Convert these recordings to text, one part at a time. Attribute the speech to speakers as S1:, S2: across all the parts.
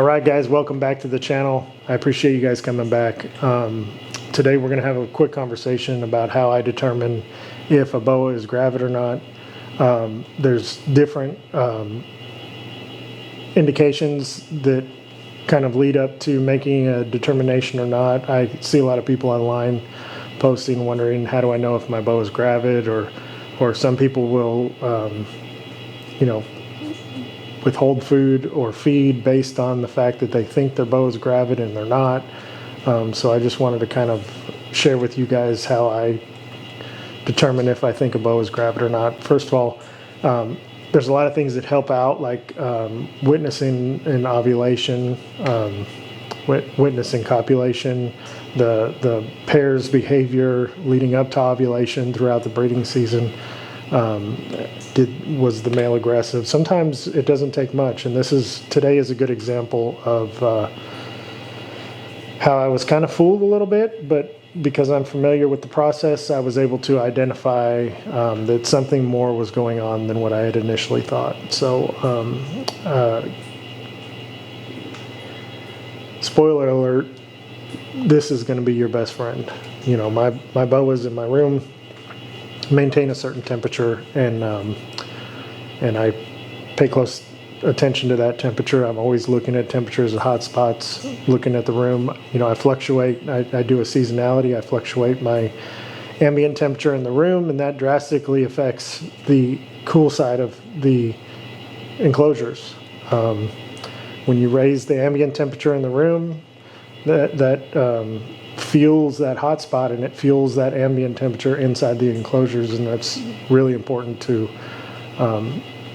S1: Alright guys, welcome back to the channel. I appreciate you guys coming back. Today we're going to have a quick conversation about how I determine if a boa is gravid or not. There's different indications that kind of lead up to making a determination or not. I see a lot of people online posting wondering, how do I know if my boa is gravid, or some people will withhold food or feed based on the fact that they think their boa is gravid and they're not. So I just wanted to kind of share with you guys how I determine if I think a boa is gravid or not. First of all, there's a lot of things that help out, like witnessing an ovulation, witnessing copulation, the pair's behavior leading up to ovulation throughout the breeding season. Was the male aggressive? Sometimes it doesn't take much, and today is a good example of how I was kind of fooled a little bit, but because I'm familiar with the process, I was able to identify that something more was going on than what I had initially thought. So, spoiler alert, this is going to be your best friend. You know, my boas in my room maintain a certain temperature, and I pay close attention to that temperature. I'm always looking at temperatures at hot spots, looking at the room. You know, I fluctuate. I do a seasonality. I fluctuate my ambient temperature in the room, and that drastically affects the cool side of the enclosures. When you raise the ambient temperature in the room, that fuels that hot spot, and it fuels that ambient temperature inside the enclosures, and that's really important to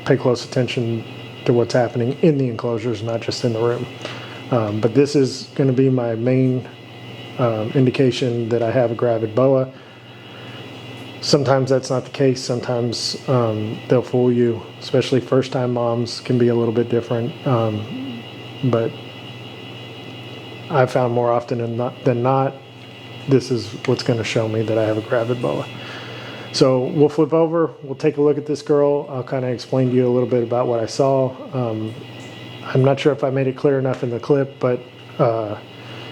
S1: pay close attention to what's happening in the enclosures, not just in the room. But this is going to be my main indication that I have a gravid boa. Sometimes that's not the case. Sometimes they'll fool you, especially first-time moms can be a little bit different. But I've found more often than not, this is what's going to show me that I have a gravid boa. So we'll flip over, we'll take a look at this girl. I'll kind of explain to you a little bit about what I saw. I'm not sure if I made it clear enough in the clip, but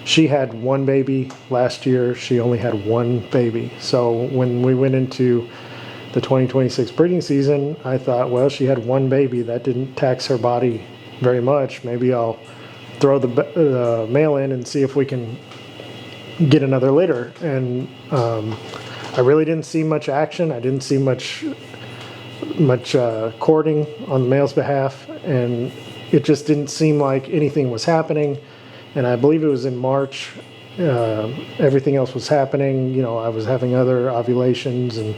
S1: she had one baby last year. She only had one baby. So when we went into the 2026 breeding season, I thought, well, she had one baby. That didn't tax her body very much. Maybe I'll throw the male in and see if we can get another litter. And I really didn't see much action. I didn't see much courting on the male's behalf, and it just didn't seem like anything was happening. And I believe it was in March. Everything else was happening. You know, I was having other ovulations, and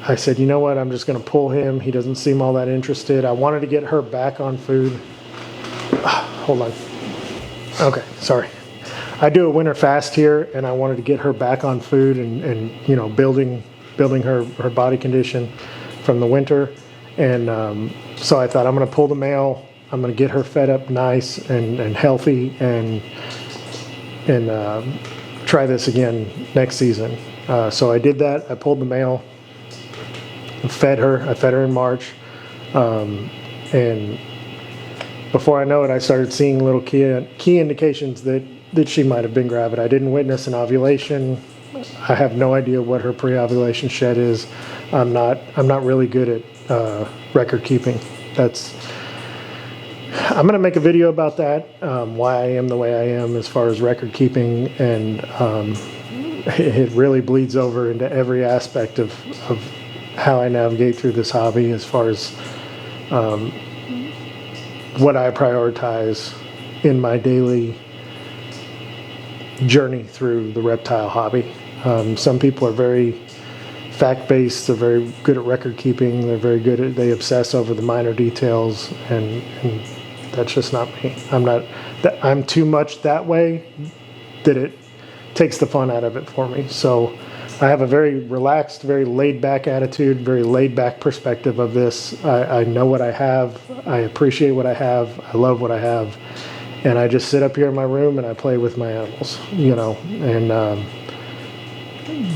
S1: I said, you know what? I'm just going to pull him. He doesn't seem all that interested. I wanted to get her back on food. Hold on. Okay, sorry. I do a winter fast here, and I wanted to get her back on food and you know, building her body condition from the winter. And so I thought, I'm going to pull the male. I'm going to get her fed up nice and healthy, and try this again next season. So I did that. I pulled the male, fed her. I fed her in March, and before I know it, I started seeing little key indications that she might have been gravid. I didn't witness an ovulation. I have no idea what her pre-ovulation shed is. I'm not really good at record keeping. I'm going to make a video about that, why I am the way I am as far as record keeping, and it really bleeds over into every aspect of how I navigate through this hobby, as far as what I prioritize in my daily journey through the reptile hobby. Some people are very fact-based. They're very good at record keeping. They obsess over the minor details, and that's just not me. I'm too much that way that it takes the fun out of it for me. So I have a very relaxed, very laid-back attitude, very laid-back perspective of this. I know what I have. I appreciate what I have. I love what I have. And I just sit up here in my room and I play with my animals, you know. And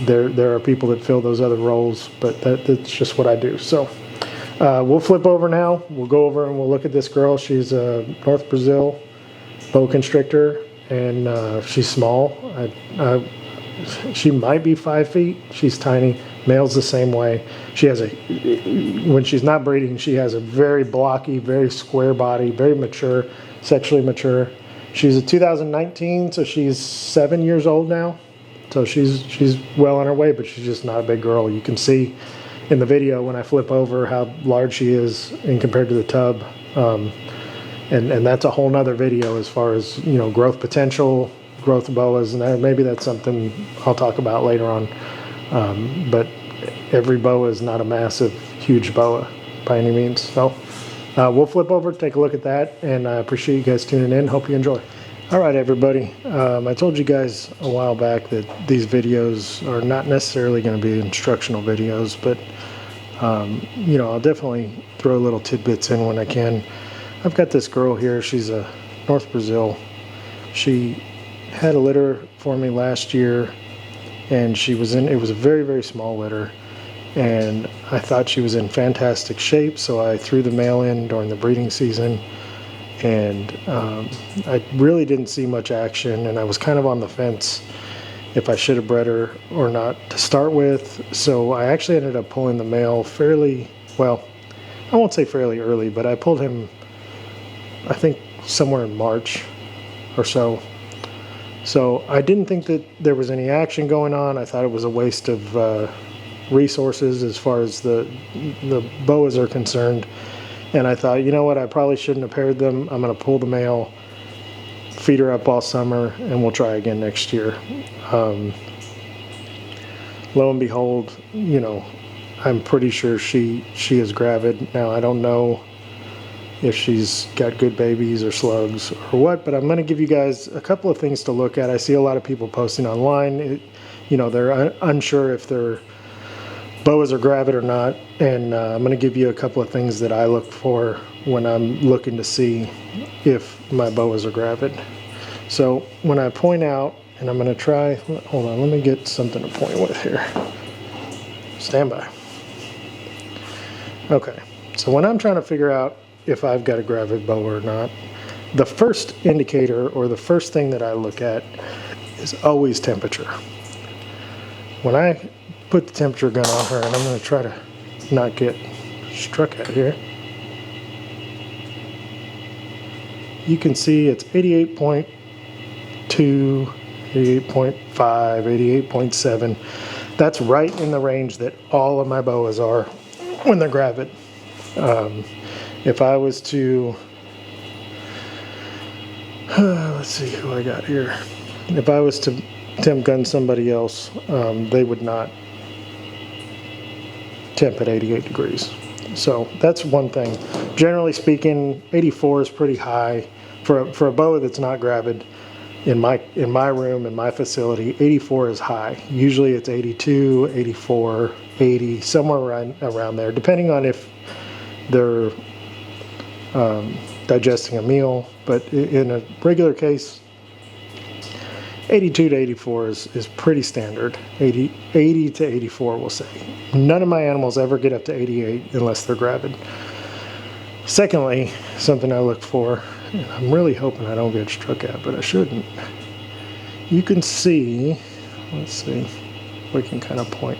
S1: there are people that fill those other roles, but that's just what I do. So We'll flip over now. We'll go over and we'll look at this girl. She's a North Brazil boa constrictor, and she's small. She might be 5 feet. She's tiny. Male's the same way. She has when she's not breeding, she has a very blocky, very square body, very mature, sexually mature. She's a 2019, so she's 7 years old now. So she's well on her way, but she's just not a big girl. You can see in the video when I flip over how large she is in compared to the tub. And that's a whole nother video as far as, you know, growth potential, growth of boas, and maybe that's something I'll talk about later on. But every boa is not a massive, huge boa by any means. So we'll flip over, take a look at that, and I appreciate you guys tuning in. Hope you enjoy. All right, everybody. I told you guys a while back that these videos are not necessarily going to be instructional videos, but you know, I'll definitely throw little tidbits in when I can. I've got this girl here. She's a North Brazil. She had a litter for me last year, and it was a very, very small litter, and I thought she was in fantastic shape, so I threw the male in during the breeding season, and I really didn't see much action, and I was kind of on the fence if I should have bred her or not to start with. So I actually ended up pulling the male fairly, well, I won't say fairly early, but I pulled him, I think, somewhere in March or so. So I didn't think that there was any action going on. I thought it was a waste of resources as far as the boas are concerned. And I thought, you know what, I probably shouldn't have paired them. I'm going to pull the male, feed her up all summer, and we'll try again next year. Lo and behold, you know, I'm pretty sure she is gravid. Now, I don't know if she's got good babies or slugs or what, but I'm going to give you guys a couple of things to look at. I see a lot of people posting online. You know, they're unsure if their boas are gravid or not, and I'm going to give you a couple of things that I look for when I'm looking to see if my boas are gravid. So when I point out, and I'm going to try, hold on, let me get something to point with here. Stand by. Okay, so when I'm trying to figure out if I've got a gravid boa or not, the first indicator or the first thing that I look at is always temperature. When I put the temperature gun on her, and I'm going to try to not get struck at here, you can see it's 88.2, 88.5, 88.7. That's right in the range that all of my boas are when they're gravid. If I was to, let's see who I got here. If I was to temp gun somebody else, they would not temp at 88 degrees. So that's one thing. Generally speaking, 84 is pretty high for a boa that's not gravid. In my room, in my facility, 84 is high. Usually it's 82, 84, 80, somewhere around there, depending on if they're digesting a meal. But in a regular case, 82 to 84 is pretty standard. 80 to 84, we'll say. None of my animals ever get up to 88 unless they're gravid. Secondly, something I look for, and I'm really hoping I don't get struck at, but I shouldn't. You can see, let's see if we can kind of point.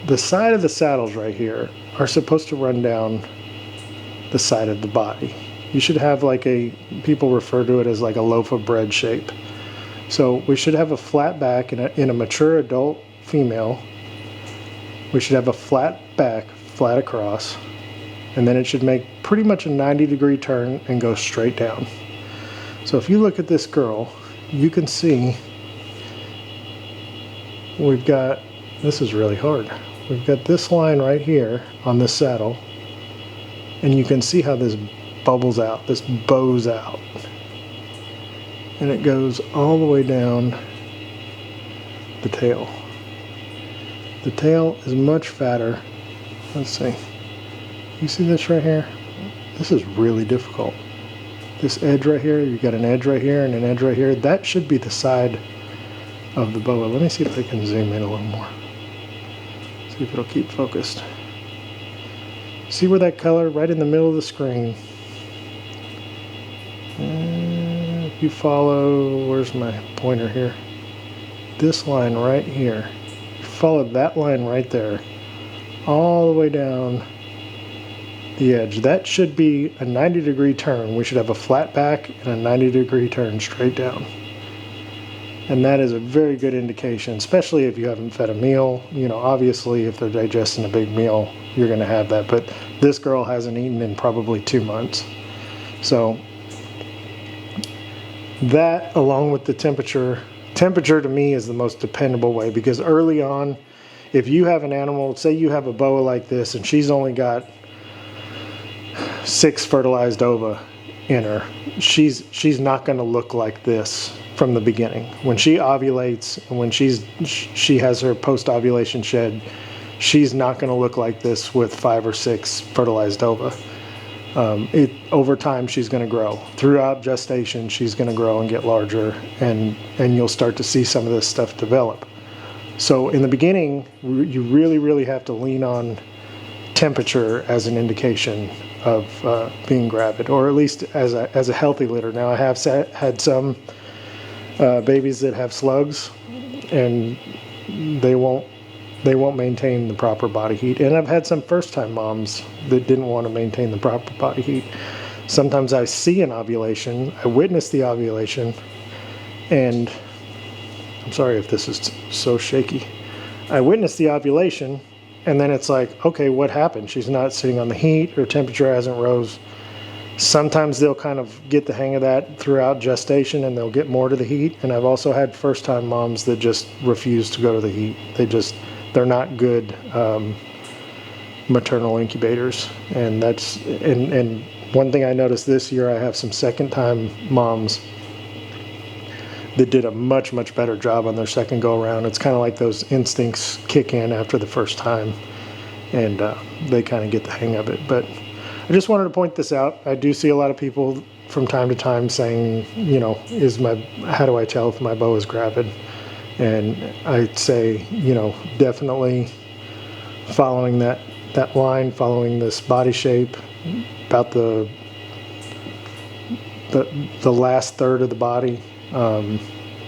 S1: The side of the saddles right here are supposed to run down the side of the body. You should have like people refer to it as like a loaf of bread shape. So we should have a flat back in a mature adult female. We should have a flat back, flat across, and then it should make pretty much a 90-degree turn and go straight down. So if you look at this girl, you can see we've got, this is really hard, we've got this line right here on this saddle, and you can see how this bubbles out, this bows out, and it goes all the way down the tail. The tail is much fatter. Let's see. You see this right here? This is really difficult. This edge right here, you got an edge right here and an edge right here. That should be the side of the boa. Let me see if I can zoom in a little more. See if it'll keep focused. See where that color, right in the middle of the screen. If you follow, where's my pointer here? This line right here. Follow that line right there, all the way down the edge. That should be a 90-degree turn. We should have a flat back and a 90-degree turn straight down. And that is a very good indication, especially if you haven't fed a meal. You know, obviously if they're digesting a big meal, you're gonna have that, but this girl hasn't eaten in probably 2 months. So that, along with the temperature to me is the most dependable way, because early on, if you have an animal, say you have a boa like this and she's only got 6 fertilized ova in her, she's not going to look like this from the beginning. When she ovulates and when she has her post-ovulation shed, she's not going to look like this with 5 or 6 fertilized ova. Over time she's going to grow. Throughout gestation she's going to grow and get larger, and you'll start to see some of this stuff develop. So in the beginning you really have to lean on temperature as an indication of being gravid, or at least as a healthy litter. Now I have had some babies that have slugs, and they won't maintain the proper body heat. And I've had some first-time moms that didn't want to maintain the proper body heat. Sometimes I see an ovulation, I witness the ovulation, and I'm sorry if this is so shaky. I witness the ovulation, and then it's like, okay, what happened? She's not sitting on the heat, her temperature hasn't rose. Sometimes they'll kind of get the hang of that throughout gestation and they'll get more to the heat. And I've also had first-time moms that just refuse to go to the heat. They're not good maternal incubators. And and one thing I noticed this year, I have some second-time moms that did a much better job on their second go around. It's kind of like those instincts kick in after the first time, and they kind of get the hang of it. But I just wanted to point this out. I do see a lot of people from time to time saying, you know, how do I tell if my boa is gravid? And I'd say, you know, definitely following that line, following this body shape, about the last third of the body.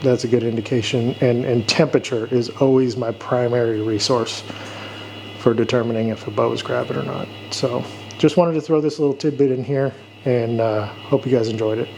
S1: That's a good indication. And temperature is always my primary resource for determining if a boa is gravid or not. So just wanted to throw this little tidbit in here, and hope you guys enjoyed it.